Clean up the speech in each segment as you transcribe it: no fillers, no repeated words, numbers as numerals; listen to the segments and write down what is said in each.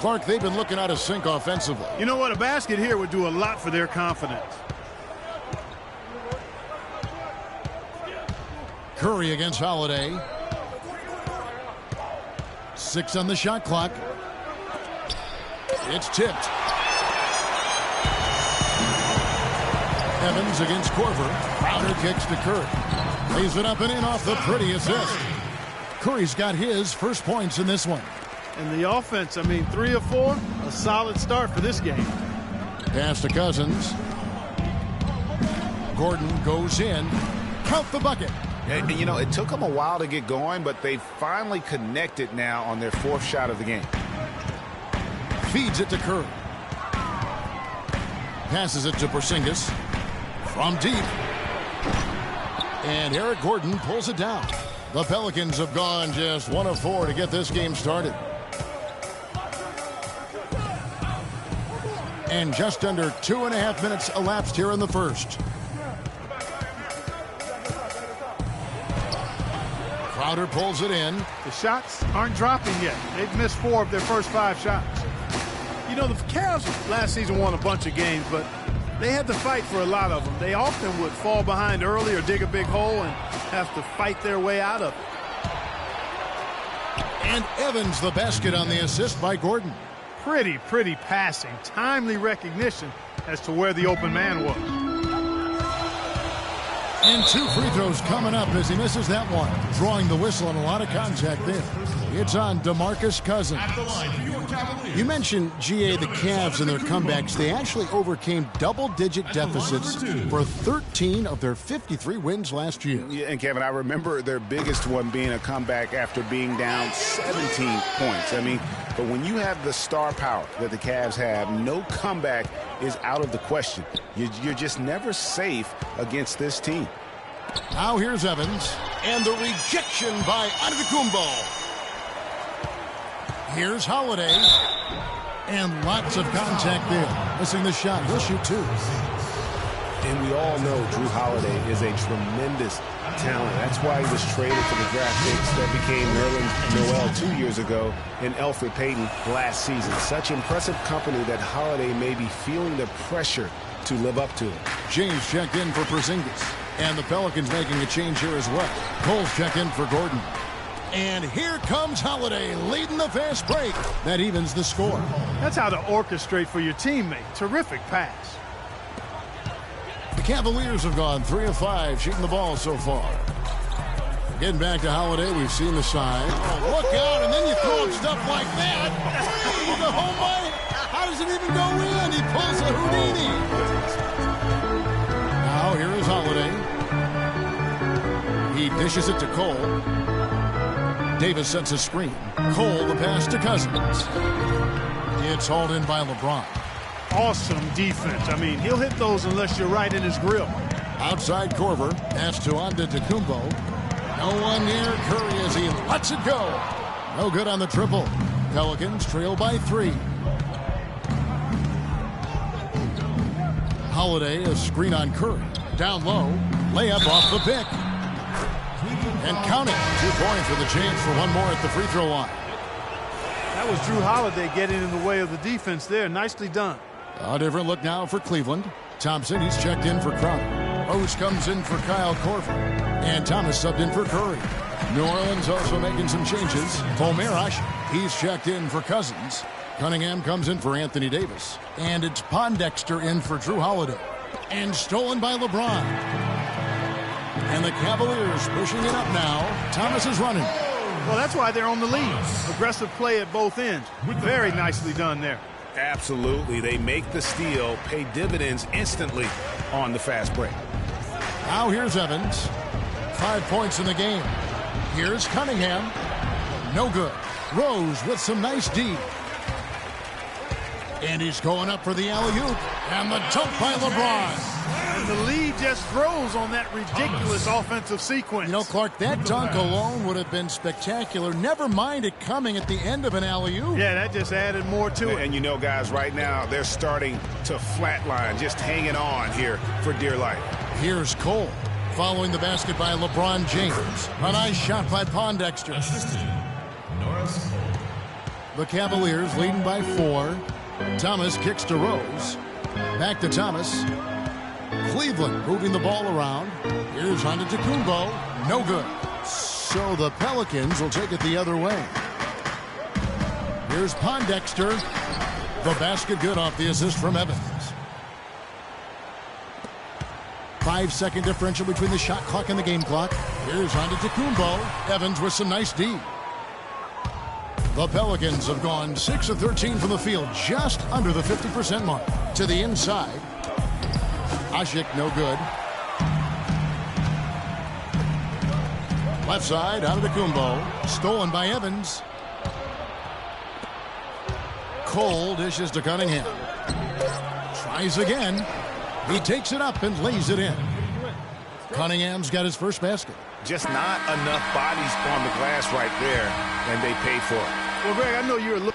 Clark, they've been looking out of sync offensively. You know what? A basket here would do a lot for their confidence. Curry against Holiday. 6 on the shot clock. It's tipped. Evans against Korver. Crowder kicks to Curry. Lays it up and in off the pretty assist. Curry's got his first points in this one. And the offense, I mean, 3 of 4, a solid start for this game. Pass to Cousins. Gordon goes in. Count the bucket. And, you know, it took them a while to get going, but they finally connected now on their 4th shot of the game. Feeds it to Curry. Passes it to Porzingis. From deep. And Eric Gordon pulls it down. The Pelicans have gone just 1 of 4 to get this game started. And just under 2.5 minutes elapsed here in the first. Crowder pulls it in. The shots aren't dropping yet. They've missed 4 of their first 5 shots. You know, the Cavs last season won a bunch of games, but they had to fight for a lot of them. They often would fall behind early or dig a big hole and have to fight their way out of it. And Evans the basket on the assist by Gordon. Pretty passing. Timely recognition as to where the open man was. And 2 free throws coming up as he misses that one. Drawing the whistle and a lot of contact there. It's on DeMarcus Cousins. You mentioned, GA, the Cavs and their comebacks. They actually overcame double-digit deficits for 13 of their 53 wins last year. Yeah, and Kevin, I remember their biggest one being a comeback after being down 17 points. I mean, but when you have the star power that the Cavs have, no comeback is out of the question. You're just never safe against this team. Now here's Evans. And the rejection by Antetokounmpo. Here's Holiday. And lots of contact there. Missing the shot. He'll shoot 2. And we all know Jrue Holiday is a tremendous talent. That's why he was traded for the draft picks that became Nerlens Noel 2 years ago and Elfrid Payton last season. Such impressive company that Holiday may be feeling the pressure to live up to it. James checked in for Porzingis. And the Pelicans making a change here as well. Cole's checked in for Gordon. And here comes Holiday leading the fast break. That evens the score. That's how to orchestrate for your teammate. Terrific pass. The Cavaliers have gone 3 of 5 shooting the ball so far. Getting back to Holiday, we've seen the side. Oh, look out, and then you throw him stuff like that. The home run. How does it even go in? He pulls a Houdini. Now here is Holiday. He dishes it to Cole. Davis sets a screen. Cole the pass to Cousins. It's hauled in by LeBron. Awesome defense. I mean, he'll hit those unless you're right in his grill. Outside Korver. Pass to Antetokounmpo. No one near Curry as he lets it go. No good on the triple. Pelicans trail by 3. Holiday, a screen on Curry. Down low. Layup off the pick. And count it. 2 points with a chance for one more at the free throw line. That was Jrue Holiday getting in the way of the defense there. Nicely done. A different look now for Cleveland. Thompson, he's checked in for Crowder. Rose comes in for Kyle Korver. And Thomas subbed in for Curry. New Orleans also making some changes. Pomeroy, he's checked in for Cousins. Cunningham comes in for Anthony Davis. And it's Pondexter in for Jrue Holiday. And stolen by LeBron. And the Cavaliers pushing it up now. Thomas is running. Well, that's why they're on the lead. Aggressive play at both ends. Very nicely done there. Absolutely. They make the steal, pay dividends instantly on the fast break. Now here's Evans. 5 points in the game. Here's Cunningham. No good. Rose with some nice D. And he's going up for the alley-oop. And the dunk by LeBron. And the lead just grows on that ridiculous offensive sequence. You know, Clark, that dunk alone would have been spectacular. Never mind it coming at the end of an alley-oop. Yeah, that just added more to it. And you know, guys, right now, they're starting to flatline, just hanging on here for dear life. Here's Cole, following the basket by LeBron James. A nice shot by Pondexter. The Cavaliers leading by 4. Thomas kicks to Rose. Back to Thomas. Cleveland moving the ball around. Here's Antetokounmpo. No good. So the Pelicans will take it the other way. Here's Pondexter. The basket good off the assist from Evans. 5-second differential between the shot clock and the game clock. Here's Antetokounmpo. Evans with some nice D. The Pelicans have gone 6 of 13 from the field, just under the 50% mark. To the inside. Asik, no good. Left side, Antetokounmpo. Stolen by Evans. Cole dishes to Cunningham. Tries again. He takes it up and lays it in. Cunningham's got his first basket. Just not enough bodies on the glass right there, and they pay for it. Well, Greg, I know you're looking.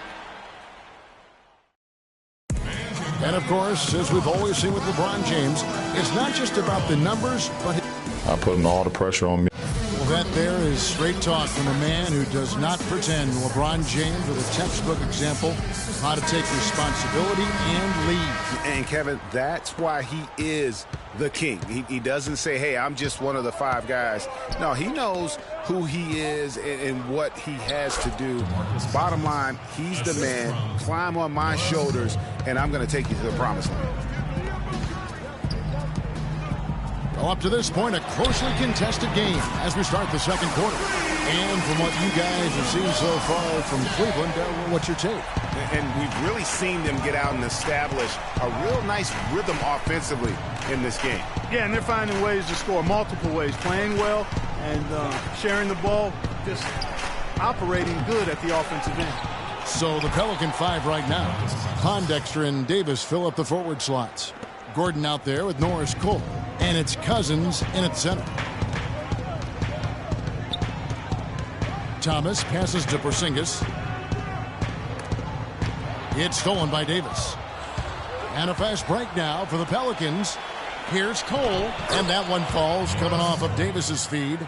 And, of course, as we've always seen with LeBron James, it's not just about the numbers, but... I put all the pressure on me. Well, that there is straight talk from a man who does not pretend. LeBron James with a textbook example of how to take responsibility and lead. And, Kevin, that's why he is the king. He doesn't say, hey, I'm just one of the 5 guys. No, he knows who he is and what he has to do. Bottom line, he's the man. Climb on my shoulders, and I'm going to take you to the promised land. Well, up to this point, a closely contested game as we start the second quarter. And from what you guys have seen so far from Cleveland, what's your take? And we've really seen them get out and establish a real nice rhythm offensively in this game. Yeah, and they're finding ways to score multiple ways, playing well and sharing the ball, just operating good at the offensive end. So the Pelican 5 right now. Pondexter and Davis fill up the forward slots. Gordon out there with Norris Cole. And it's Cousins in at center. Thomas passes to Porzingis. It's stolen by Davis. And a fast break now for the Pelicans. Here's Cole. And that one falls coming off of Davis's feed.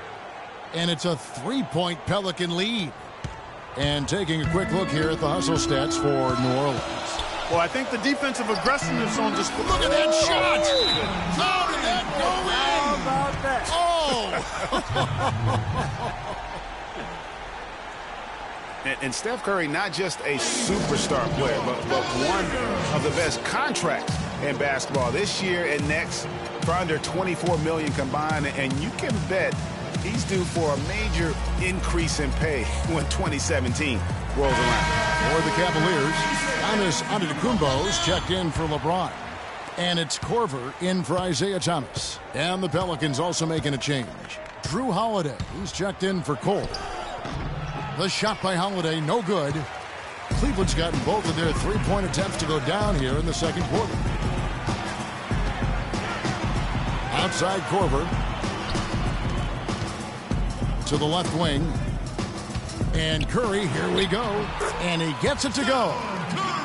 And it's a 3-point Pelican lead. And taking a quick look here at the hustle stats for New Orleans. Well, I think the defensive aggressiveness on just... Look at that shot! How did that go in? How about that? And Steph Curry, not just a superstar player, but one of the best contracts in basketball this year and next for under $24 million combined. And you can bet he's due for a major increase in pay when 2017 rolls around. For the Cavaliers, Giannis Antetokounmpo's checked in for LeBron. And it's Korver in for Isaiah Thomas. And the Pelicans also making a change. Drew Holiday, he's checked in for Cole. The shot by Holiday, no good. Cleveland's gotten both of their 3-point attempts to go down here in the second quarter. Outside Korver. To the left wing. And Curry, here we go. And he gets it to go.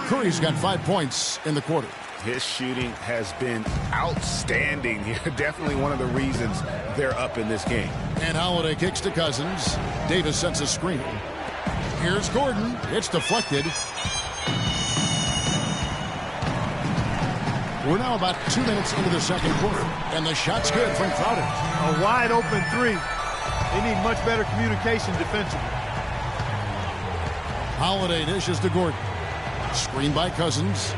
Curry's got 5 points in the quarter. His shooting has been outstanding here. Definitely one of the reasons they're up in this game. And Holiday kicks to Cousins. Davis sets a screen. Here's Gordon. It's deflected. We're now about 2 minutes into the second quarter. And the shot's good from Crowder. A wide open 3. They need much better communication defensively. Holiday dishes to Gordon. Screen by Cousins.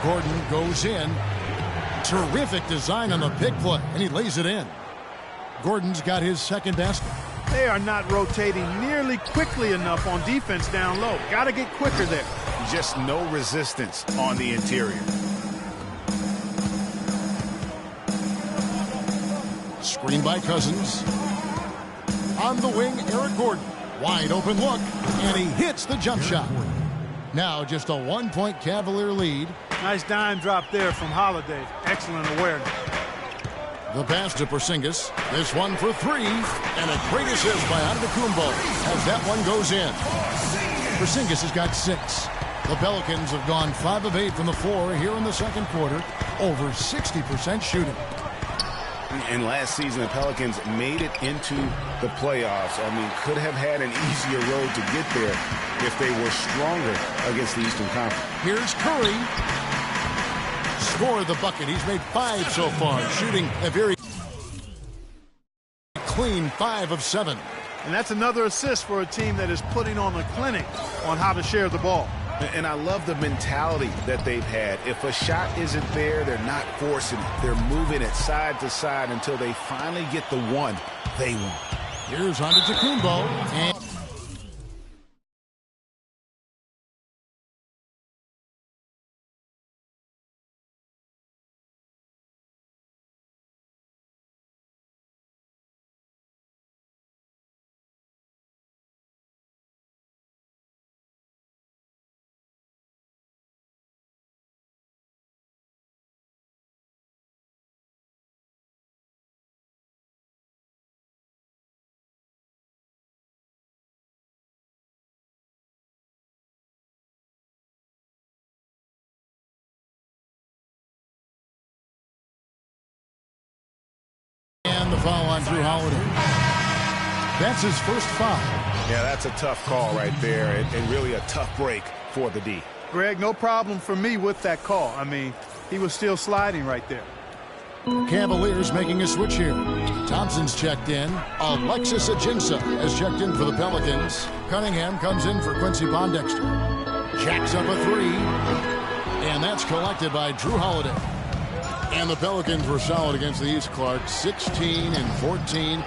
Gordon goes in. Terrific design on the pick play, and he lays it in. Gordon's got his second basket. They are not rotating nearly quickly enough on defense down low. Got to get quicker there. Just no resistance on the interior. Screen by Cousins. On the wing, Eric Gordon. Wide open look, and he hits the jump shot. Now just a 1-point Cavalier lead. Nice dime drop there from Holiday. Excellent awareness. The pass to Porzingis. This one for 3. And a great assist by Antetokounmpo as that one goes in. Porzingis has got 6. The Pelicans have gone 5 of 8 from the floor here in the second quarter. Over 60% shooting. And last season, the Pelicans made it into the playoffs. I mean, could have had an easier road to get there if they were stronger against the Eastern Conference. Here's Curry. Scored the bucket. He's made 5 so far, shooting a very clean 5 of 7. And that's another assist for a team that is putting on a clinic on how to share the ball. And I love the mentality that they've had. If a shot isn't there, they're not forcing it. They're moving it side to side until they finally get the one they want. Here's Antetokounmpo. And the foul on Drew Holiday. That's his first foul. Yeah, that's a tough call right there, and really a tough break for the D. Greg, no problem for me with that call. I mean, he was still sliding right there. Cavaliers making a switch here. Thompson's checked in. Alexis Ajinça has checked in for the Pelicans. Cunningham comes in for Quincy Pondexter. Jacks up a 3. And that's collected by Drew Holiday. And the Pelicans were solid against the East, Clark, 16 and 14.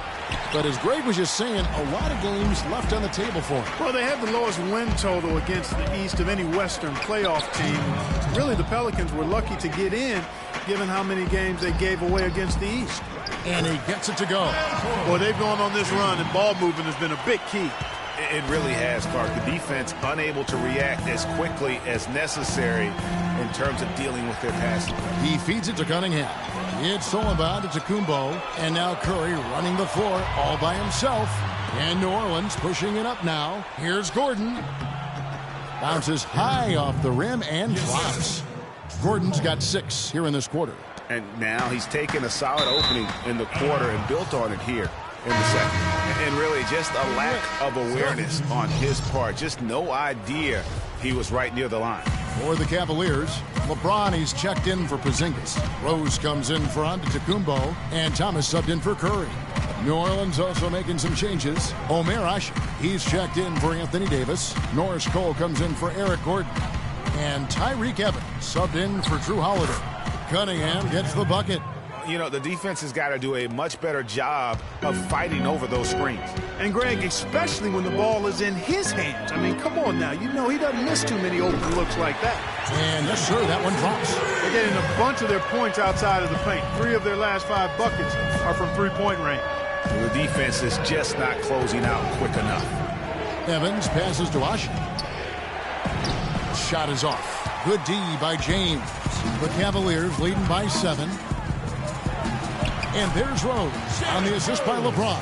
But as Greg was just saying, a lot of games left on the table for him. Well, they have the lowest win total against the East of any Western playoff team. Really, the Pelicans were lucky to get in, given how many games they gave away against the East. And he gets it to go. Boy, they've gone on this run, and ball movement has been a big key. It really has, Clark. The defense unable to react as quickly as necessary in terms of dealing with their passing. He feeds it to Cunningham. It's Sullivan to Antetokounmpo, and now Curry running the floor all by himself. And New Orleans pushing it up now. Here's Gordon. Bounces high off the rim and drops. Gordon's got 6 here in this quarter. And now he's taken a solid opening in the quarter and built on it here in the second. And really just a lack of awareness on his part. Just no idea he was right near the line. For the Cavaliers, LeBron, he's checked in for Porzingis. Rose comes in for Antetokounmpo, and Thomas subbed in for Curry. New Orleans also making some changes. Omer Asher, he's checked in for Anthony Davis. Norris Cole comes in for Eric Gordon. And Tyreke Evans subbed in for Drew Holiday. Cunningham gets the bucket. You know, the defense has got to do a much better job of fighting over those screens. And, Greg, especially when the ball is in his hands. I mean, come on now. You know he doesn't miss too many open looks like that. And, yes, sir, that one drops. They're getting a bunch of their points outside of the paint. 3 of their last 5 buckets are from three-point range. The defense is just not closing out quick enough. Evans passes to Asher. Shot is off. Good D by James. The Cavaliers leading by 7. And there's Rose on the assist by LeBron.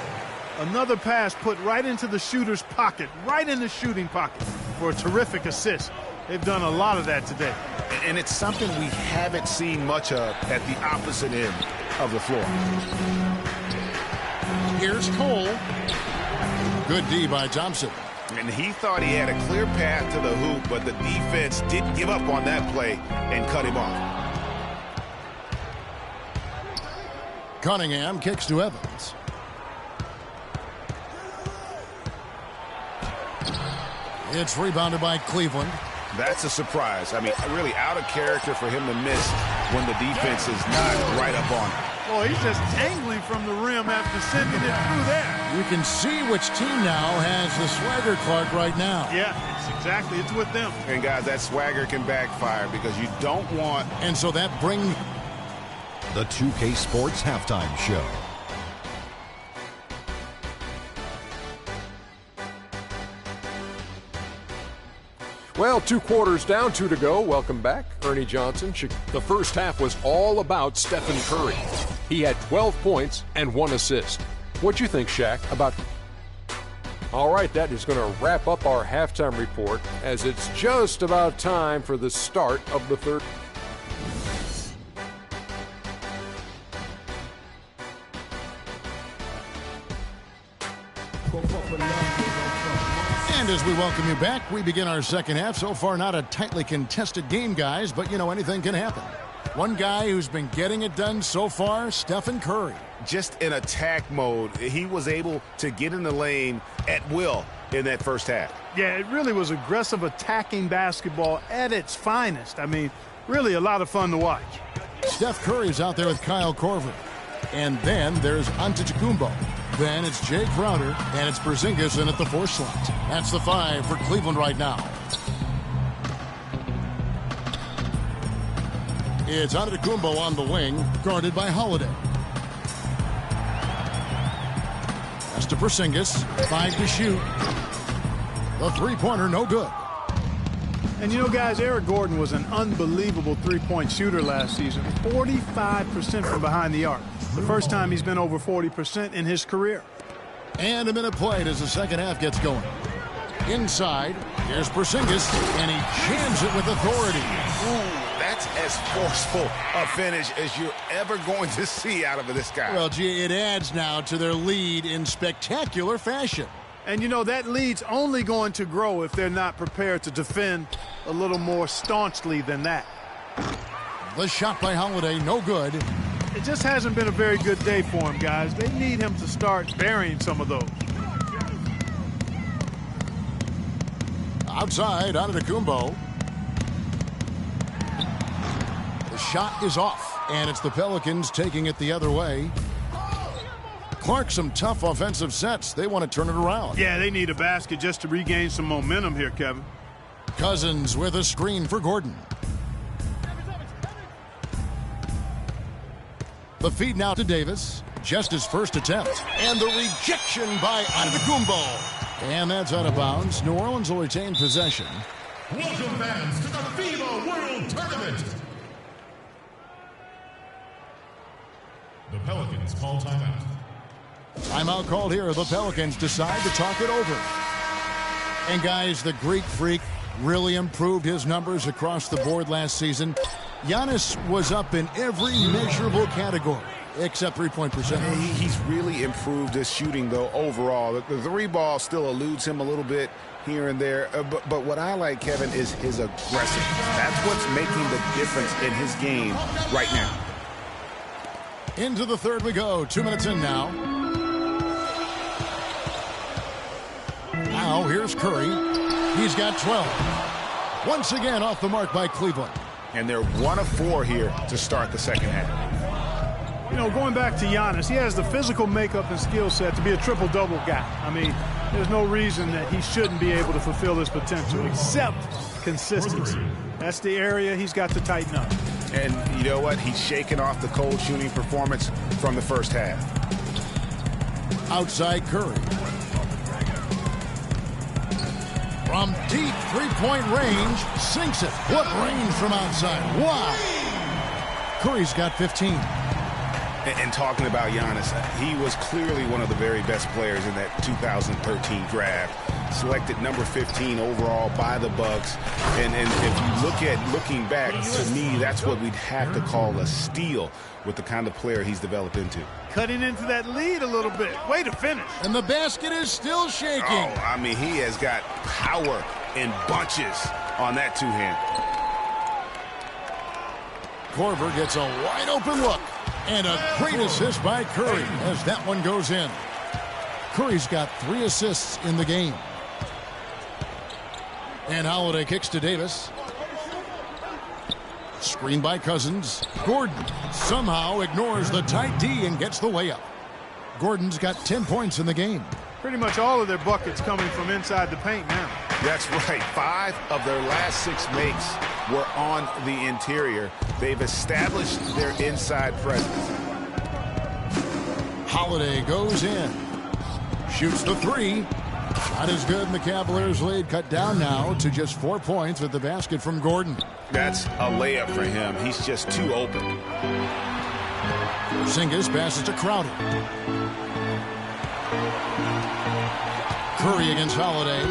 Another pass put right into the shooter's pocket, right in the shooting pocket for a terrific assist. They've done a lot of that today. And it's something we haven't seen much of at the opposite end of the floor. Here's Cole. Good D by Thompson. And he thought he had a clear path to the hoop, but the defense didn't give up on that play and cut him off. Cunningham kicks to Evans. It's rebounded by Cleveland. That's a surprise. I mean, really out of character for him to miss when the defense is not right up on him. Boy, he's just tangling from the rim after sending it through there. You can see which team now has the swagger, Clark, right now. Yeah, it's with them. And, guys, that swagger can backfire because you don't want... And so that brings... The 2K Sports Halftime Show. Well, 2 quarters down, 2 to go. Welcome back, Ernie Johnson. The first half was all about Stephen Curry. He had 12 points and 1 assist. What'd you think, Shaq, about... All right, that is going to wrap up our halftime report as it's just about time for the start of the third. And as we welcome you back, we begin our second half. So far, not a tightly contested game, guys, but, you know, anything can happen. One guy who's been getting it done so far, Stephen Curry. Just in attack mode, he was able to get in the lane at will in that first half. Yeah, it really was aggressive attacking basketball at its finest. I mean, really a lot of fun to watch. Steph Curry's out there with Kyle Korver. And then there's Antetokounmpo. Then it's Jay Crowder, and it's Porzingis in at the 4 slot. That's the 5 for Cleveland right now. It's Antetokounmpo on the wing, guarded by Holiday. That's to Porzingis, 5 to shoot. The three-pointer, no good. And you know, guys, Eric Gordon was an unbelievable three-point shooter last season. 45% from behind the arc. The first time he's been over 40% in his career. And a minute played as the second half gets going. Inside, here's Porzingis, and he jams it with authority. Ooh, that's as forceful a finish as you're ever going to see out of this guy. Well, gee, it adds now to their lead in spectacular fashion. And, you know, that lead's only going to grow if they're not prepared to defend a little more staunchly than that. The shot by Holiday, no good. It just hasn't been a very good day for him, guys. They need him to start burying some of those. Outside, Antetokounmpo. The shot is off, and it's the Pelicans taking it the other way. Clark, some tough offensive sets. They want to turn it around. Yeah, they need a basket just to regain some momentum here, Kevin. Cousins with a screen for Gordon. The feed now to Davis. Just his first attempt. And the rejection by Antetokounmpo. And that's out of bounds. New Orleans will retain possession. Welcome, fans, to the FIBA World Tournament. The Pelicans call timeout. Timeout called here. The Pelicans decide to talk it over. And guys, the Greek Freak really improved his numbers across the board last season. Giannis was up in every measurable category except three-point percentage. He's really improved his shooting, though, overall. The three ball still eludes him a little bit here and there. But what I like, Kevin, is his aggressiveness. That's what's making the difference in his game right now. Into the third we go. 2 minutes in now. Now here's Curry. He's got 12. Once again off the mark by Cleveland. And they're 1 of 4 here to start the second half. You know, going back to Giannis, he has the physical makeup and skill set to be a triple-double guy. I mean, there's no reason that he shouldn't be able to fulfill his potential, except consistency. That's the area he's got to tighten up. And you know what? He's shaking off the cold shooting performance from the first half. Outside Curry. From deep three-point range, sinks it. What range from outside? Wow. Curry's got 15. And talking about Giannis, he was clearly one of the very best players in that 2013 draft. Selected number 15 overall by the Bucks. And if you looking back, to me, that's what we'd have to call a steal with the kind of player he's developed into. Cutting into that lead a little bit. Way to finish. And the basket is still shaking. Oh, I mean, he has got power in bunches on that two-hand. Korver gets a wide-open look. And a great assist by Curry as that one goes in. Curry's got 3 assists in the game. And Holiday kicks to Davis. Screen by Cousins. Gordon somehow ignores the tight D and gets the layup. Gordon's got 10 points in the game. Pretty much all of their buckets coming from inside the paint now. That's right. 5 of their last 6 makes were on the interior. They've established their inside presence. Holiday goes in. Shoots the 3. Not as good, and the Cavaliers' lead cut down now to just 4 points with the basket from Gordon. That's a layup for him. He's just too open. Porzingis passes to Crowder. Curry against Holiday.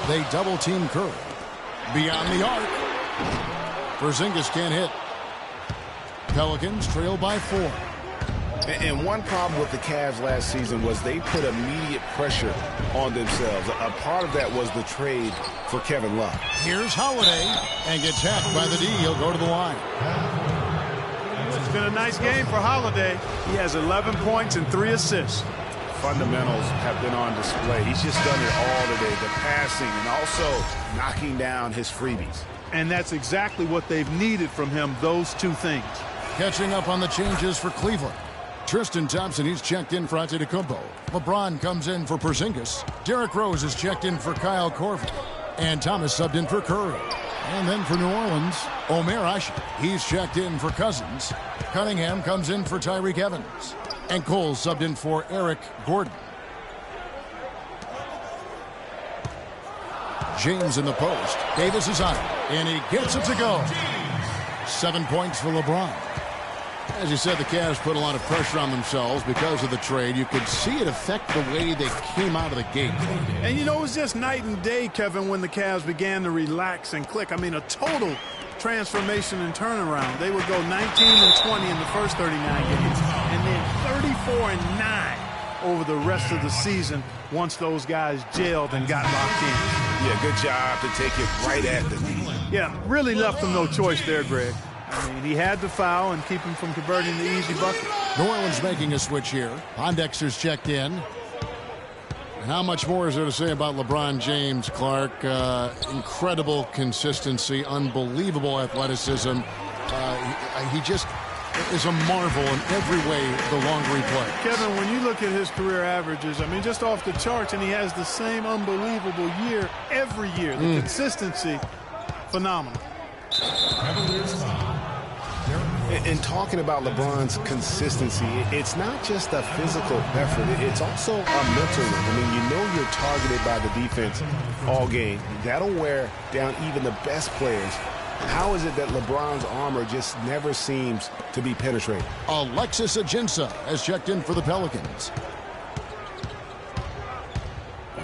They double-team Curry. Beyond the arc. Porzingis can't hit. Pelicans trail by 4. And one problem with the Cavs last season was they put immediate pressure on themselves. A part of that was the trade for Kevin Love. Here's Holiday and gets hacked by the D. He'll go to the line. It's been a nice game for Holiday. He has 11 points and 3 assists. Fundamentals have been on display. He's just done it all today, the passing and also knocking down his freebies. And that's exactly what they've needed from him, those two things. Catching up on the changes for Cleveland. Tristan Thompson, he's checked in for Antetokounmpo. LeBron comes in for Porzingis. Derrick Rose is checked in for Kyle Korver. And Thomas subbed in for Curry. And then for New Orleans, Omer Asher. He's checked in for Cousins. Cunningham comes in for Tyreke Evans. And Cole subbed in for Eric Gordon. James in the post. Davis is on it, and he gets it to go. 7 points for LeBron. As you said, the Cavs put a lot of pressure on themselves because of the trade. You could see it affect the way they came out of the gate. And you know, it was just night and day, Kevin, when the Cavs began to relax and click. I mean, a total transformation and turnaround. They would go 19-20 in the first 39 games, and then 34-9 over the rest of the season once those guys gelled and got locked in. Yeah, good job to take it right at the knee. Yeah, really left them no choice there, Greg. I mean, he had to foul and keep him from converting the easy bucket. New Orleans making a switch here. Pondexter's checked in. And how much more is there to say about LeBron James, Clark? Incredible consistency, unbelievable athleticism. He just is a marvel in every way the longer he plays. Kevin, when you look at his career averages, I mean, just off the charts, and he has the same unbelievable year every year. The consistency, phenomenal. And talking about LeBron's consistency, it's not just a physical effort. It's also a mental one. I mean, you know you're targeted by the defense all game. That'll wear down even the best players. How is it that LeBron's armor just never seems to be penetrated? Alexis Ajinça has checked in for the Pelicans.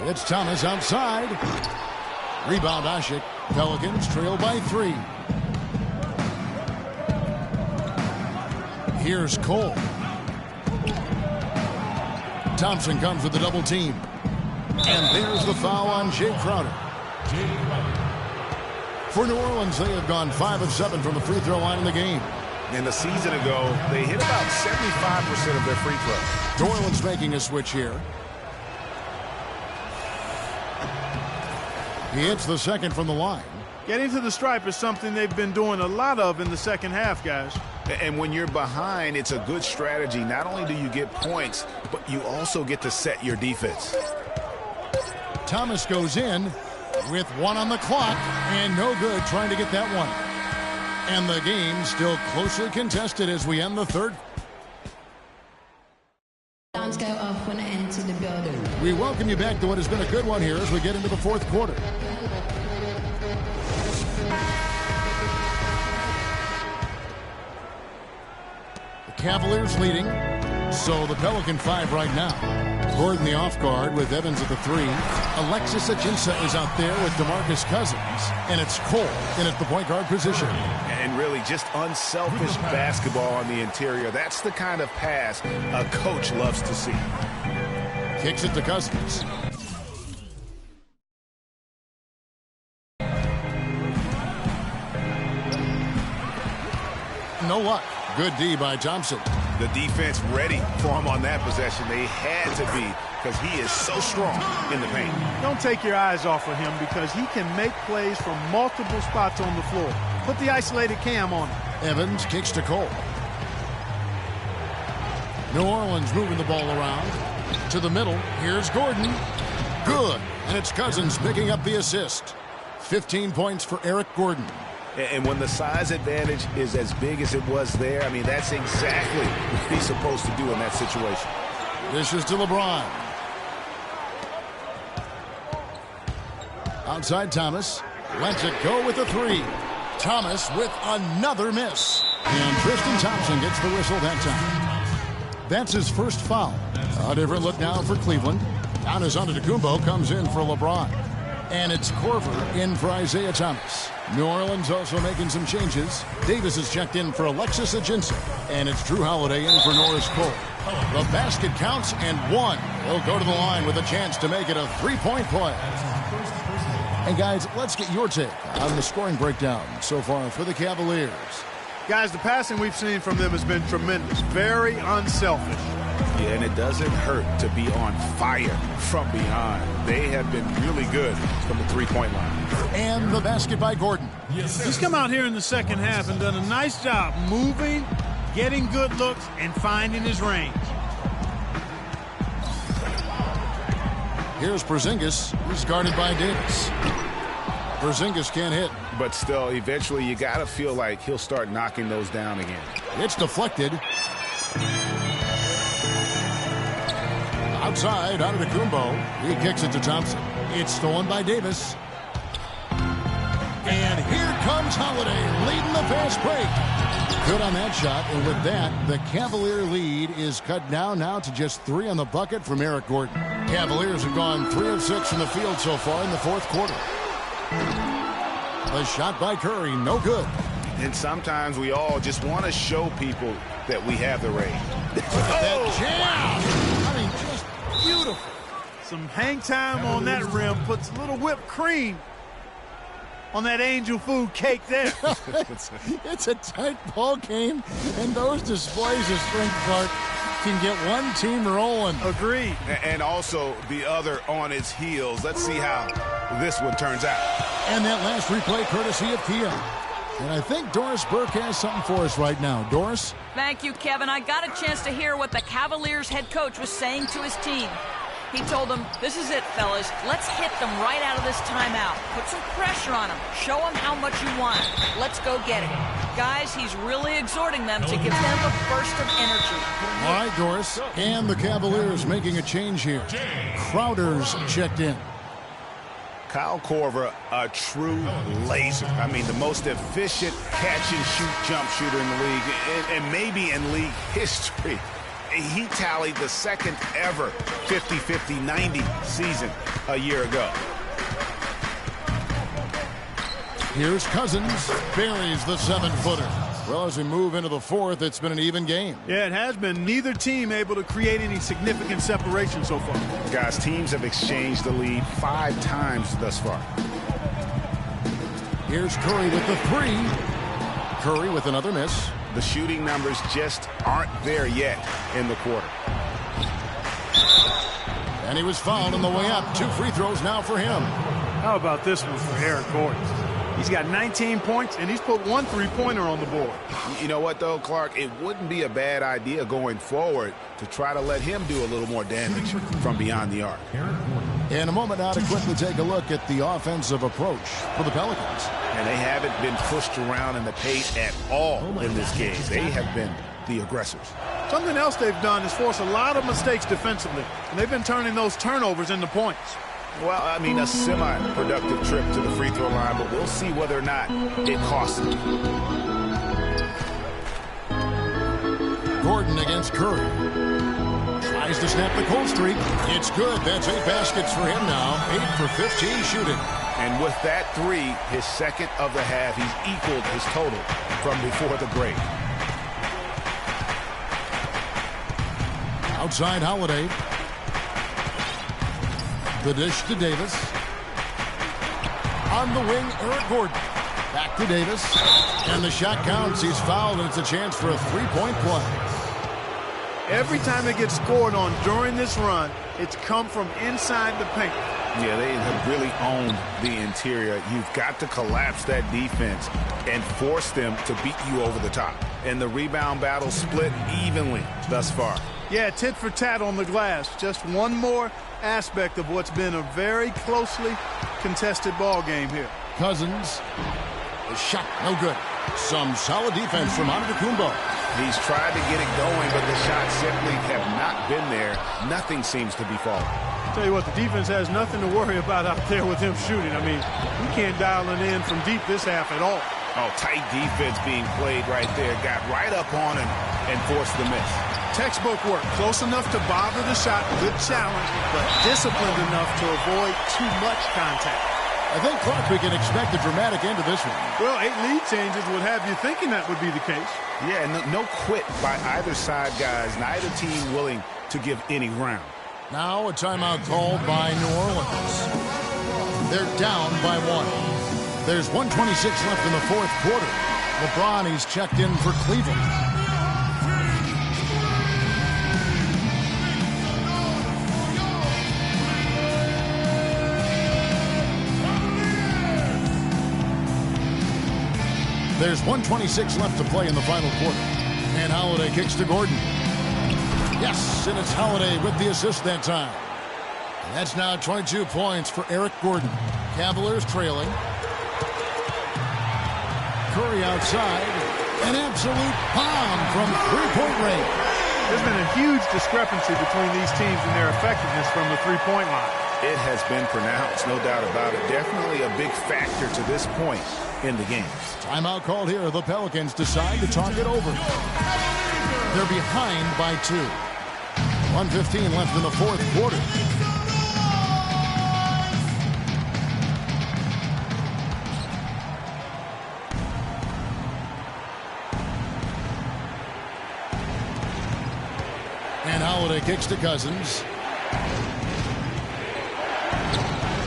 It's Thomas outside. Rebound Asik. Pelicans trail by 3. Here's Cole. Thompson comes with the double team. And there's the foul on Jay Crowder. For New Orleans, they have gone 5 of 7 from the free throw line in the game. And a season ago, they hit about 75% of their free throws. New Orleans making a switch here. He hits the second from the line. Getting to the stripe is something they've been doing a lot of in the second half, guys. And when you're behind, it's a good strategy. Not only do you get points, but you also get to set your defense. Thomas goes in with 1 on the clock, and no good trying to get that one. And the game still closely contested as we end the third. Alarms go off when I enter the building. We welcome you back to what has been a good one here as we get into the fourth quarter. The Cavaliers leading, so the Pelican 5 right now. Gordon the off guard with Evans at the 3. Alexis Ajinça is out there with DeMarcus Cousins. And it's Cole in at the point guard position. And really just unselfish basketball on the interior. That's the kind of pass a coach loves to see. Kicks it to Cousins. No luck. Good D by Thompson. The defense ready for him on that possession. They had to be because he is so strong in the paint. Don't take your eyes off of him because he can make plays from multiple spots on the floor. Put the isolated cam on him. Evans kicks to Cole. New Orleans moving the ball around. To the middle. Here's Gordon. Good. And it's Cousins picking up the assist. 15 points for Eric Gordon. And when the size advantage is as big as it was there, I mean, that's exactly what he's supposed to do in that situation. This is to LeBron. Outside Thomas. Lets it go with the 3. Thomas with another miss. And Tristan Thompson gets the whistle that time. That's his first foul. A different look now for Cleveland. Giannis Antetokounmpo comes in for LeBron. And it's Korver in for Isaiah Thomas. New Orleans also making some changes. Davis is checked in for Alexis Ajinça, and it's Drew Holiday in for Norris Cole. The basket counts and one. He'll go to the line with a chance to make it a three-point play. And guys, let's get your take on the scoring breakdown so far for the Cavaliers. Guys, the passing we've seen from them has been tremendous. Very unselfish. Yeah, and it doesn't hurt to be on fire from beyond. They have been really good from the three-point line. And the basket by Gordon. He's come out here in the second half and done a nice job moving, getting good looks, and finding his range. Here's Porzingis, who's guarded by Davis. Porzingis can't hit. But still, eventually you got to feel like he'll start knocking those down again. It's deflected. Outside, Antetokounmpo. He kicks it to Thompson. It's stolen by Davis. And here comes Holiday leading the fast break. Good on that shot. And with that, the Cavalier lead is cut down now to just 3 on the bucket from Eric Gordon. Cavaliers have gone 3 of 6 from the field so far in the fourth quarter. The shot by Curry, no good. And sometimes we all just want to show people that we have the range. That jam! I mean, just beautiful. Some hang time on that rim puts a little whipped cream on that angel food cake there. It's a tight ball game, and those displays of strength, Clark, can get one team rolling. Agreed. And also the other on its heels. Let's see how this one turns out. And that last replay courtesy of Kia. And I think Doris Burke has something for us right now. Doris? Thank you, Kevin. I got a chance to hear what the Cavaliers head coach was saying to his team. He told them, this is it, fellas. Let's hit them right out of this timeout. Put some pressure on them. Show them how much you want it. Let's go get it. Guys, he's really exhorting them to give them a burst of energy. All right, Doris. And the Cavaliers making a change here. Crowder's checked in. Kyle Korver, a true laser. I mean, the most efficient catch-and-shoot jump shooter in the league, and maybe in league history. He tallied the second ever 50-50-90 season a year ago. Here's Cousins, buries the 7-footer. Well, as we move into the fourth, it's been an even game. Yeah, it has been. Neither team able to create any significant separation so far. Guys, teams have exchanged the lead 5 times thus far. Here's Curry with the 3. Curry with another miss. The shooting numbers just aren't there yet in the quarter. And he was fouled on the way up. 2 free throws now for him. How about this one for Eric Gordon? He's got 19 points, and he's put 1 three-pointer on the board. You know what, though, Clark? It wouldn't be a bad idea going forward to try to let him do a little more damage from beyond the arc. In a moment now to quickly take a look at the offensive approach for the Pelicans. And they haven't been pushed around in the paint at all in this game. They have been the aggressors. Something else they've done is force a lot of mistakes defensively, and they've been turning those turnovers into points. Well, I mean, a semi-productive trip to the free throw line, but we'll see whether or not it costs them. Gordon against Curry. Tries to snap the cold streak. It's good. That's 8 baskets for him now. 8 for 15 shooting. And with that 3, his second of the half, he's equaled his total from before the break. Outside Holiday. The dish to Davis. On the wing, Eric Gordon. Back to Davis. And the shot counts. He's fouled, and it's a chance for a 3-point play. Every time it gets scored on during this run, it's come from inside the paint. Yeah, they have really owned the interior. You've got to collapse that defense and force them to beat you over the top. And the rebound battle split evenly thus far. Yeah, tit for tat on the glass. Just one more aspect of what's been a very closely contested ball game here. Cousins. The shot, no good. Some solid defense from Antetokounmpo. He's tried to get it going, but the shots simply have not been there. Nothing seems to be falling. Tell you what, the defense has nothing to worry about out there with him shooting. I mean, we can't dial it in from deep this half at all. Oh, tight defense being played right there. Got right up on him and forced the miss. Textbook work. Close enough to bother the shot. Good challenge, but disciplined enough to avoid too much contact. I think, Clark, we can expect a dramatic end to this one. Well, 8 lead changes would have you thinking that would be the case. Yeah, no quit by either side, guys. Neither team willing to give any ground. Now a timeout called by New Orleans. They're down by 1. There's 1:26 left in the fourth quarter. LeBron, he's checked in for Cleveland. There's 1:26 left to play in the final quarter. And Holiday kicks to Gordon. Yes, and it's Holiday with the assist that time. And that's now 22 points for Eric Gordon. Cavaliers trailing. Curry outside. An absolute bomb from three-point range. There's been a huge discrepancy between these teams and their effectiveness from the three-point line. It has been pronounced, no doubt about it. Definitely a big factor to this point in the game. Timeout called here. The Pelicans decide to talk it over. They're behind by 2. 1:15 left in the fourth quarter. And Holiday kicks to Cousins.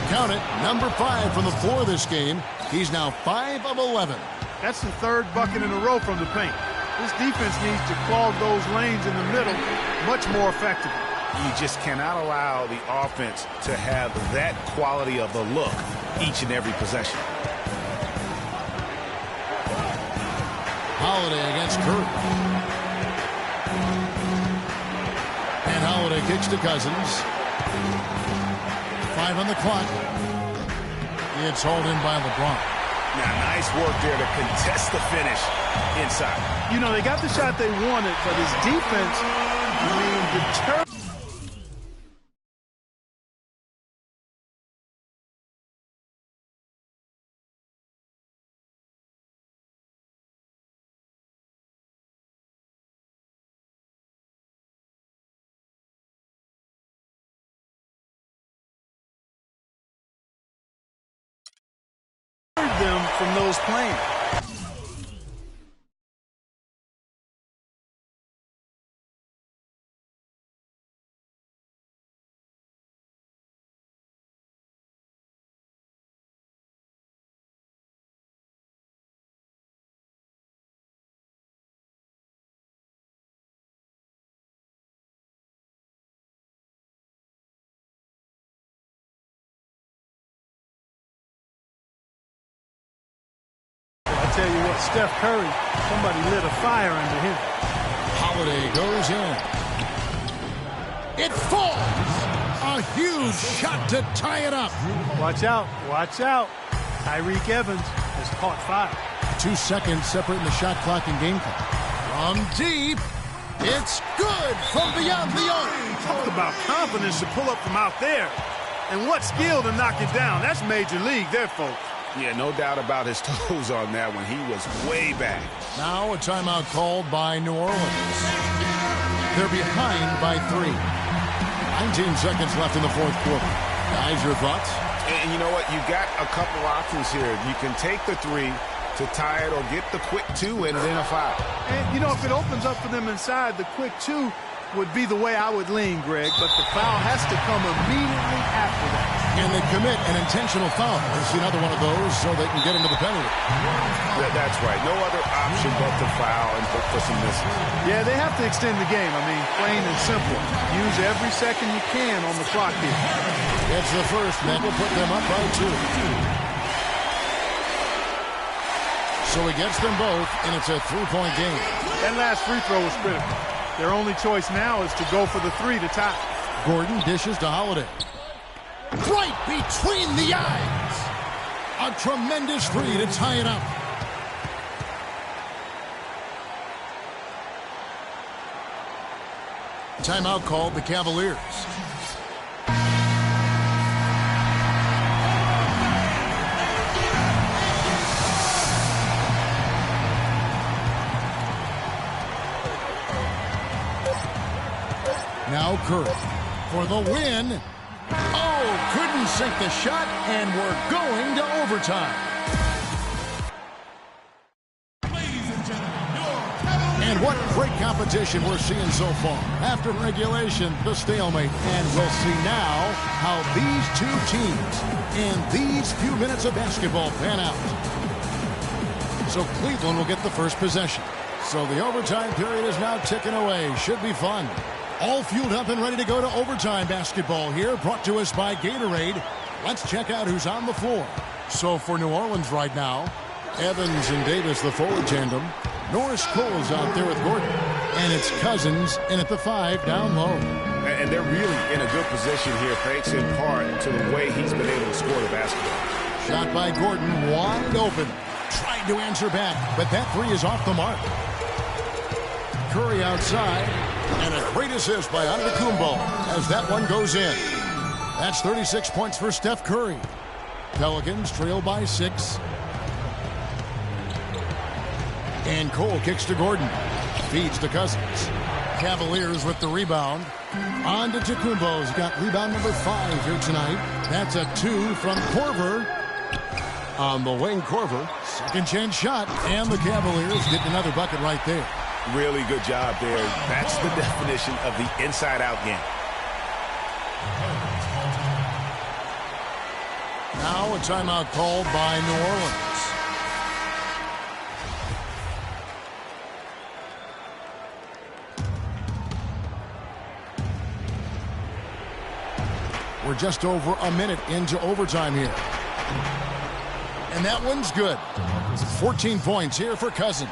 Count it, number 5 from the floor this game. He's now 5 of 11. That's the 3rd bucket in a row from the paint. This defense needs to clog those lanes in the middle much more effectively. You just cannot allow the offense to have that quality of a look each and every possession. Holiday against Curry. And Holiday kicks to Cousins. 5 on the clock. It's hauled in by LeBron. Now, nice work there to contest the finish inside. You know, they got the shot they wanted, but his defense, determined. Them from those playing. Tell you what, Steph Curry, somebody lit a fire under him. Holiday goes in. It falls. A huge shot to tie it up. Watch out. Watch out. Tyreke Evans has caught fire. 2 seconds separating the shot clock and game clock. From deep. It's good from beyond the arc. Talk about confidence to pull up from out there. And what skill to knock it down. That's major league there, folks. Yeah, no doubt about his toes on that one. He was way back. Now a timeout called by New Orleans. They're behind by 3. 19 seconds left in the fourth quarter. Guys, your thoughts? And you know what? You got a couple options here. You can take the 3 to tie it or get the quick 2 and then a foul. And, you know, if it opens up for them inside, the quick 2 would be the way I would lean, Greg, but the foul has to come immediately after that. And they commit an intentional foul. Let's see another one of those so they can get into the penalty. That's right. No other option but to foul and for some misses. Yeah, they have to extend the game. I mean, plain and simple. Use every second you can on the clock here. It's the first, and that will put them up by 2. So he gets them both, and it's a 3-point game. That last free throw was critical. Their only choice now is to go for the 3 to tie. Gordon dishes to Holiday. Right between the eyes. A tremendous 3 to tie it up. Timeout called the Cavaliers. Now Curry for the win. Oh, Cole couldn't sink the shot, and we're going to overtime. And what great competition we're seeing so far. After regulation, the stalemate. And we'll see now how these two teams in these few minutes of basketball pan out. So Cleveland will get the first possession. So the overtime period is now ticking away. Should be fun. All fueled up and ready to go to overtime basketball here. Brought to us by Gatorade. Let's check out who's on the floor. So for New Orleans right now, Evans and Davis, the forward tandem. Norris Cole's out there with Gordon. And it's Cousins in at the 5 down low. And they're really in a good position here, thanks in part to the way he's been able to score the basketball. Shot by Gordon, wide open. Tried to answer back, but that 3 is off the mark. Curry outside, and a great assist by Antetokounmpo as that one goes in. That's 36 points for Steph Curry. Pelicans trail by 6. And Cole kicks to Gordon. Feeds to Cousins. Cavaliers with the rebound. Antetokounmpo's got rebound number 5 here tonight. That's a 2 from Korver. On the wing, Korver. Second chance shot. And the Cavaliers get another bucket right there. Really good job there. That's the definition of the inside-out game. Now a timeout called by New Orleans. We're just over a minute into overtime here. And that one's good. 14 points here for Cousins.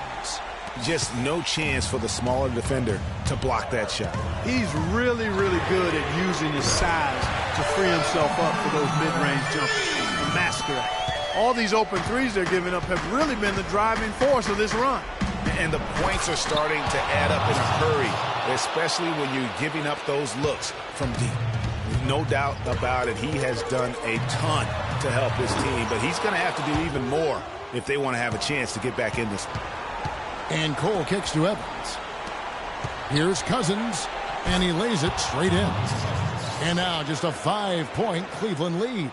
Just no chance for the smaller defender to block that shot. He's really, really good at using his size to free himself up for those mid-range jumpers. The master. All these open threes they're giving up have really been the driving force of this run. And the points are starting to add up in a hurry, especially when you're giving up those looks from deep. No doubt about it, he has done a ton to help his team, but he's going to have to do even more if they want to have a chance to get back in this one. And Cole kicks to Evans. Here's Cousins, and he lays it straight in. And now just a 5-point Cleveland lead.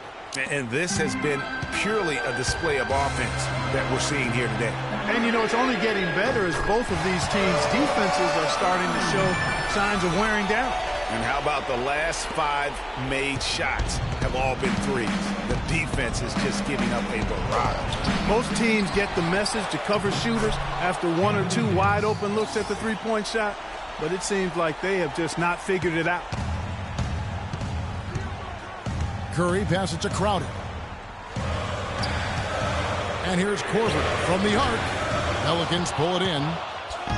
And this has been purely a display of offense that we're seeing here today. And, you know, it's only getting better as both of these teams' defenses are starting to show signs of wearing down. And how about the last 5 made shots have all been threes? The defense is just giving up a barrage. Most teams get the message to cover shooters after 1 or 2 wide open looks at the three-point shot, but it seems like they have just not figured it out. Curry passes to Crowder. And here's Korver from the arc. Pelicans pull it in.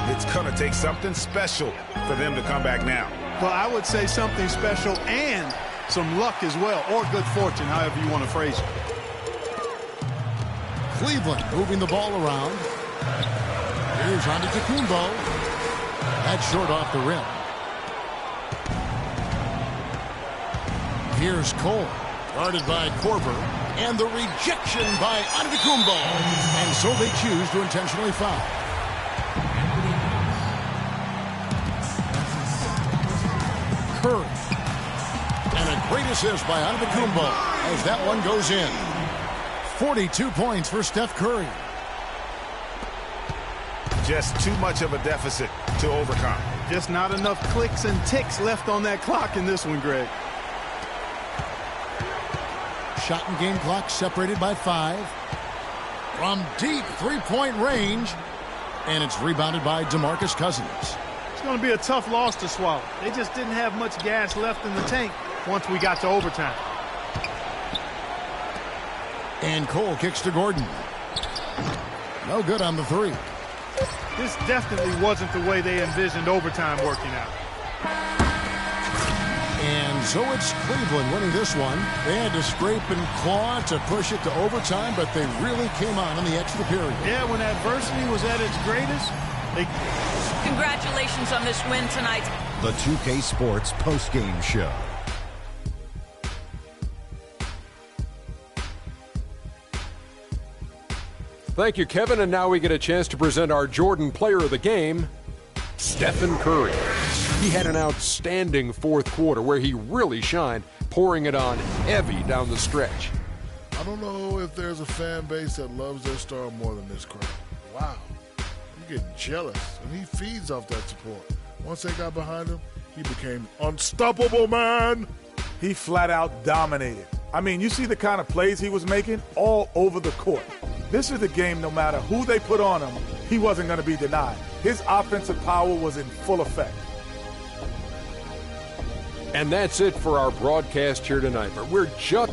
It's going to take something special for them to come back now. Well, I would say something special and some luck as well, or good fortune, however you want to phrase it. Cleveland moving the ball around. Here's Antetokounmpo. That's short off the rim. Here's Cole, guarded by Korver, and the rejection by Antetokounmpo. And so they choose to intentionally foul. Curry. And a great assist by Antetokounmpo as that one goes in. 42 points for Steph Curry. Just too much of a deficit to overcome. Just not enough clicks and ticks left on that clock in this one, Greg. Shot and game clock separated by 5. From deep three-point range. And it's rebounded by DeMarcus Cousins. It's going to be a tough loss to swallow. They just didn't have much gas left in the tank once we got to overtime. And Cole kicks to Gordon. No good on the 3. This definitely wasn't the way they envisioned overtime working out. And so it's Cleveland winning this one. They had to scrape and claw to push it to overtime, but they really came on in the extra period. Yeah, when adversity was at its greatest, they... Congratulations on this win tonight. The 2K Sports postgame show. Thank you, Kevin. And now we get a chance to present our Jordan Player of the Game, Stephen Curry. He had an outstanding fourth quarter where he really shined, pouring it on heavy down the stretch. I don't know if there's a fan base that loves their star more than this crowd. Wow. You get jealous, and he feeds off that support. Once they got behind him, he became unstoppable, man. He flat out dominated. I mean, you see the kind of plays he was making all over the court. This is the game, no matter who they put on him, he wasn't going to be denied. His offensive power was in full effect. And that's it for our broadcast here tonight. But we're just...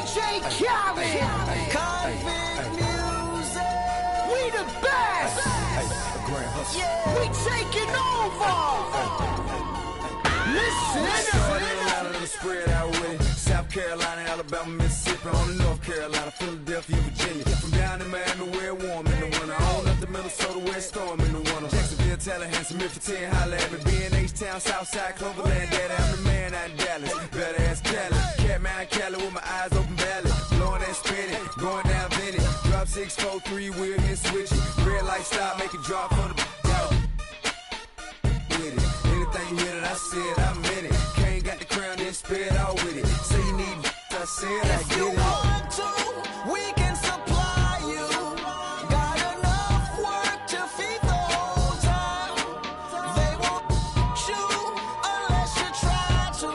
DJ Khaled. Convict music. We the best. We taking over. Listen. Spread out with it. South Carolina, Alabama, Mississippi, on to North Carolina, Philadelphia, Virginia. From down in Miami, where warm in the winter. On up to Minnesota, where it's storm in the winter. Jacksonville, Tallahassee, Memphis, 10, holla at me. B&H Town, Southside, Cloverland, Daddy, I'm the man out in Dallas. Better ask Cali. Catman, Cali with my eyes open valley. Blowing that spinning, going down Vinny. Drop 6, 4, 3, wheel, hit switch it. Red light stop, make it drop for the with it. Anything you hear that I said, I meant it. Can't got the crown, then spit out with it. Say you need I said, I get it. If you want to, we can supply you. Got enough work to feed the whole town. They won't shoot unless you try to.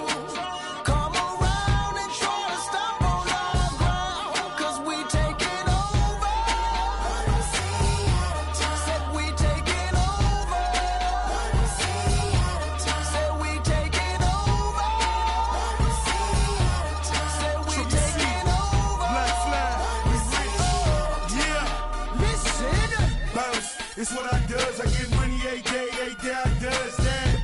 Come around and try to stop on our ground. Cause we taking over. Said we taking over. Said we taking over. Said we taking over. Black flag, we rich. Yeah. Listen. Bounce, it's what I does. I get money every day I does that.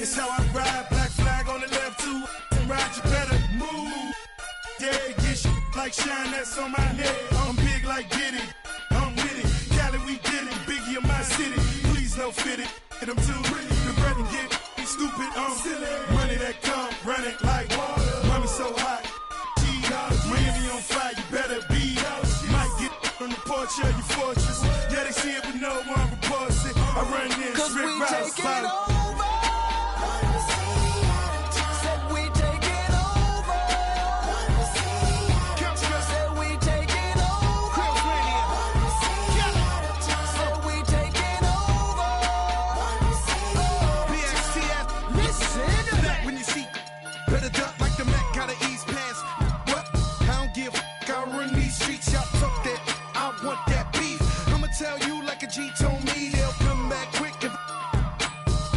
It's how I ride. Black flag on the left too. Ride, you better move. Yeah, get shit like shine, that's on my head. I'm big like Diddy. I'm with it. Cali, we did it. Biggie in my city. Please no fit it. Hit them too. The bread and get stupid. Silly. Money that come, run it like water. Mommy so hot. Miami on fire, you better be. Might get on the porch of your fortress. Yeah, they see it, but no one reports it. I run in, Cause we strip routes, taking over. Said we taking over. Said we taking over. Said we taking over. BXTF, Listen. back when you see. Better duck like the Mac, gotta ease past. What? I don't give a fuck, I run these streets, y'all talk that. I want that beef. I'ma tell you like a G told me, they'll come back quick and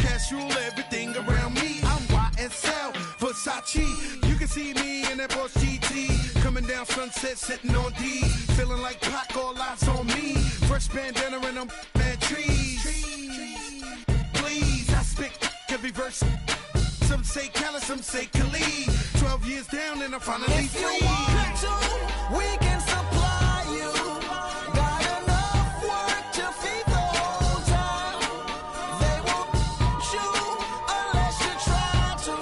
cash rule everything around me. I'm YSL, Versace. You can see me in that Porsche GT. Coming down Sunset, sitting on D. Feeling like Pac, all eyes on me. Fresh bandana and I'm mad trees. Please, I spit every verse. Some say Khaled, some say Khalid. 12 years down and I'm finally If you free. want to, we can supply you. Got enough work to feed the whole town. They won't shoot unless you try to.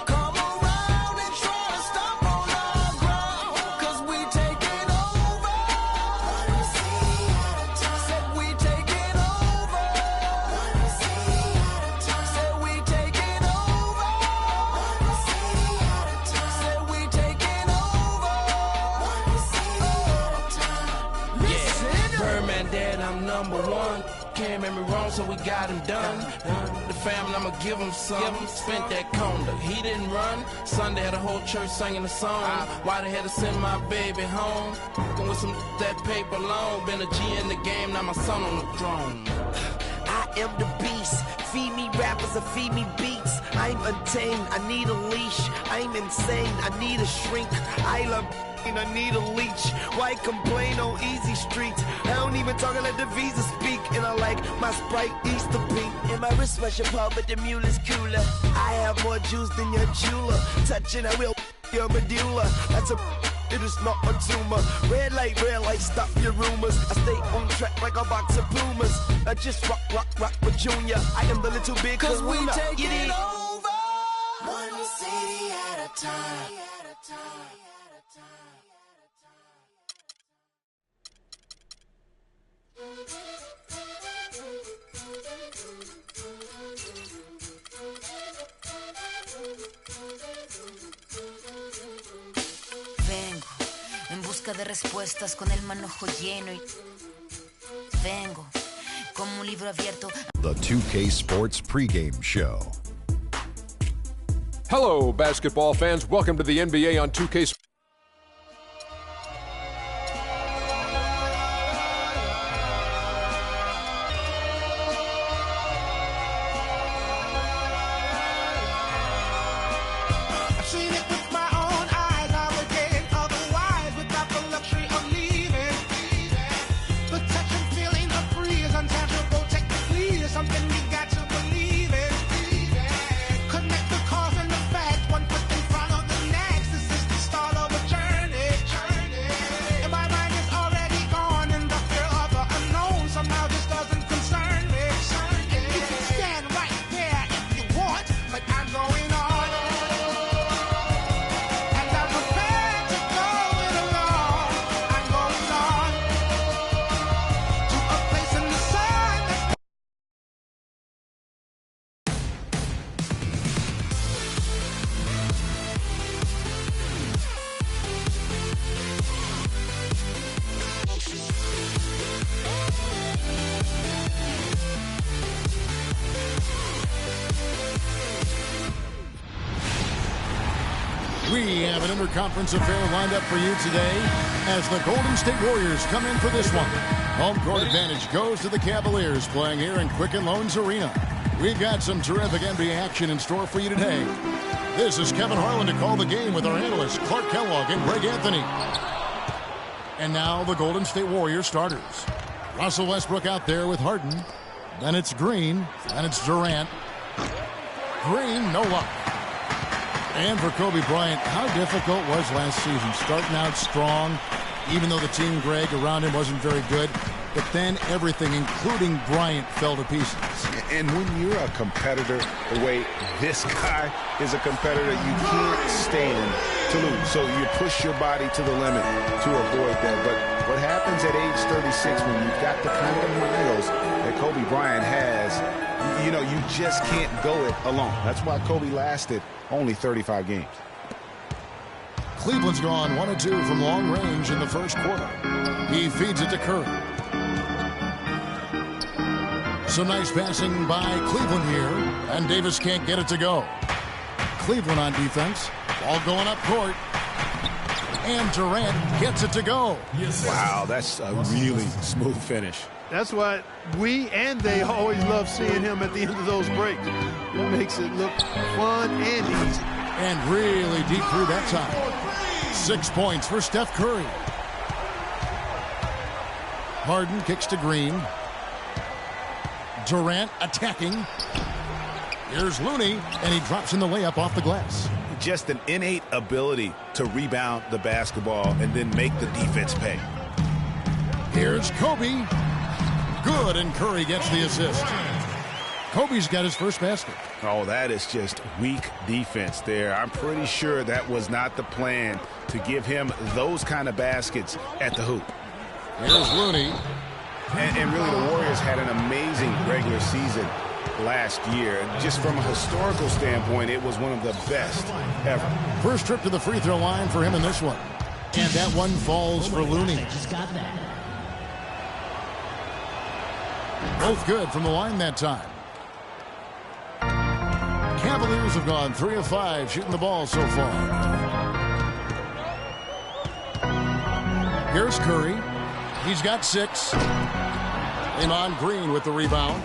Come around and try to stop on our ground. Cause we taking over. Said we taking over. Said we taking over. Said we taking over. Listen. Birdman dead, I'm number one. Can't make me wrong, so we got him done. The family, I'ma give him some. Spent that conda, he didn't run. Sunday had a whole church singing a song. Why they had to send my baby home? With some that paper long. Been a G in the game, now my son on the throne. I am the beast. Feed me rappers and feed me beats. I'm untamed, I need a leash. I'm insane, I need a shrink. I love and I need a leech. Why complain on easy streets? I don't even talk, I let the visa speak. And I like my Sprite Easter pink. And my wrist special pub, but the mule is cooler. I have more juice than your jeweler. Touching, I will your medulla. That's a it is not a tumor. Red light, stop your rumors. I stay on track like a box of Pumas. I just rock with Junior. I am the little big Cause we Kahuna. taking over. One city at a time. Vengo en busca de respuestas con el manojo lleno y vengo como un libro abierto. The 2K Sports pregame show. Hello, basketball fans. Welcome to the NBA on 2K Sports. I've seen it with my own eyes. I was getting all We have an interconference affair lined up for you today as the Golden State Warriors come in for this one. Home court advantage goes to the Cavaliers playing here in Quicken Loans Arena. We've got some terrific NBA action in store for you today. This is Kevin Harlan to call the game with our analysts Clark Kellogg and Greg Anthony. And now the Golden State Warriors starters. Russell Westbrook out there with Harden. Then it's Green. Then it's Durant. Green, no luck. And for Kobe Bryant, how difficult was last season? Starting out strong, even though the team, Greg, around him wasn't very good. But then everything, including Bryant, fell to pieces. And when you're a competitor, the way this guy is a competitor, you can't stand to lose. So you push your body to the limit to avoid that. But what happens at age 36 when you've got the kind of miles that Kobe Bryant has, you know, you just can't go it alone. That's why Kobe lasted only 35 games. Cleveland's gone 1 of 2 from long range in the first quarter. He feeds it to Curry. Some nice passing by Cleveland here, and Davis can't get it to go. Cleveland on defense, ball going up court, and Durant gets it to go. Wow, that's a really smooth finish. That's why we and they always love seeing him at the end of those breaks. It makes it look fun and easy. And really deep through that time. 6 points for Steph Curry. Harden kicks to Green. Durant attacking. Here's Looney, and he drops in the layup off the glass. Just an innate ability to rebound the basketball and then make the defense pay. Here's Kobe. Good, and Curry gets the assist. Kobe's got his first basket. Oh, that is just weak defense there. I'm pretty sure that was not the plan to give him those kind of baskets at the hoop. Here's Looney. And really, the Warriors had an amazing regular season last year. Just from a historical standpoint, it was one of the best ever. First trip to the free throw line for him in this one. And that one falls for Looney. Both good from the line that time. Cavaliers have gone 3 of 5 shooting the ball so far. Here's Curry. He's got 6. Draymond Green with the rebound.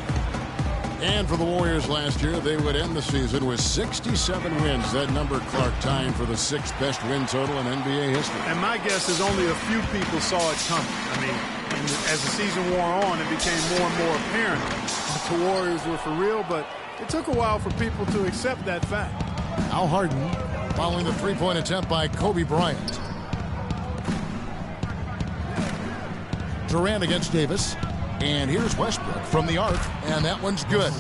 And for the Warriors last year, they would end the season with 67 wins. That number, Clark, tying for the 6th best win total in NBA history. And my guess is only a few people saw it coming. I mean, as the season wore on, it became more and more apparent that the Warriors were for real, but it took a while for people to accept that fact. Al Harden following the three-point attempt by Kobe Bryant. Durant against Davis. And here's Westbrook from the arc, and that one's good.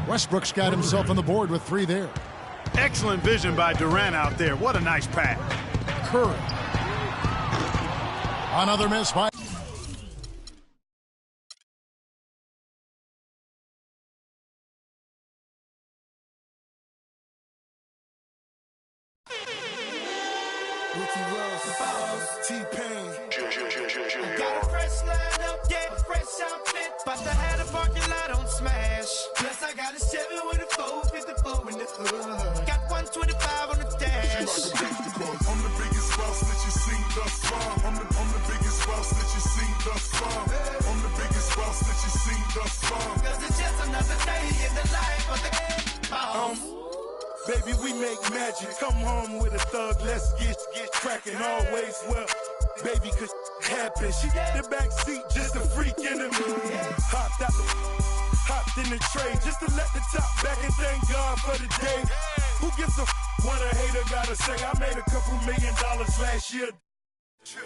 Westbrook's got himself on the board with 3 there. Excellent vision by Durant out there. What a nice pass. Curry. Another miss by... T-Pain. Got a fresh line up, yeah, fresh outfit. But I had a parking lot on smash. Plus I got a 7 with a 454 in the hood. Got 125 on the dash. I'm the biggest boss that you seen thus far. I'm the biggest boss that you seen thus far. I'm the biggest boss that you seen thus far. Cause it's just another day in the life of the baby, we make magic. Come home with a thug, let's get cracking always. Well, baby, cause happen. She got the back seat, just a freak in the mood. Hopped in the tray, just to let the top back and thank God for the day. Who gives a what a hater gotta say? I made a couple $1 million last year.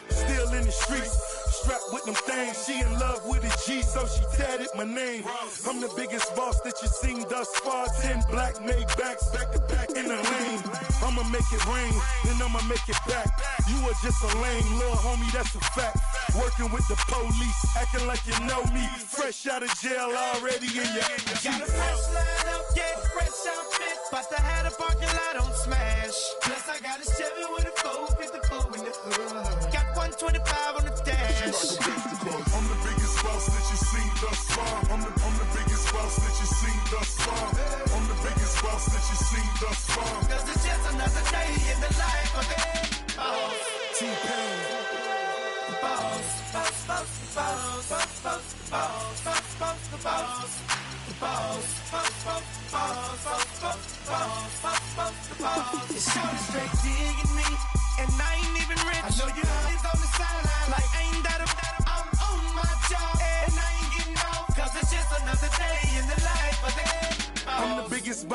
Still in the streets, strapped with them things. She in love with a G, so she tatted my name. I'm the biggest boss that you seen thus far. 10 black made backs, back to back in the lane. I'ma make it rain, then I'ma make it back. You are just a lame little homie, that's a fact. Working with the police, acting like you know me. Fresh out of jail already in your got a fresh line up, yeah, fresh outfit. But I had a parking lot on smash. Plus I got a 7 with a 454 in the hood. Got 125 on the dash. I'm the biggest boss that you seen thus far. I'm the biggest boss that you seen thus far. I'm the biggest boss boss that you seen thus far. Cause it's just another day in the life of the boss. T-Pain. The boss. Boss, boss, boss, boss, boss, boss, boss, boss, the boss. The boss. Boss, boss, boss, boss, boss, boss, boss, boss, the boss. It's short straight digging me, and I ain't even rich. I know you always on the sideline like ain't that a I'm on my job, and I ain't getting off. Cause it's just another day in the life of the boss. I'm the biggest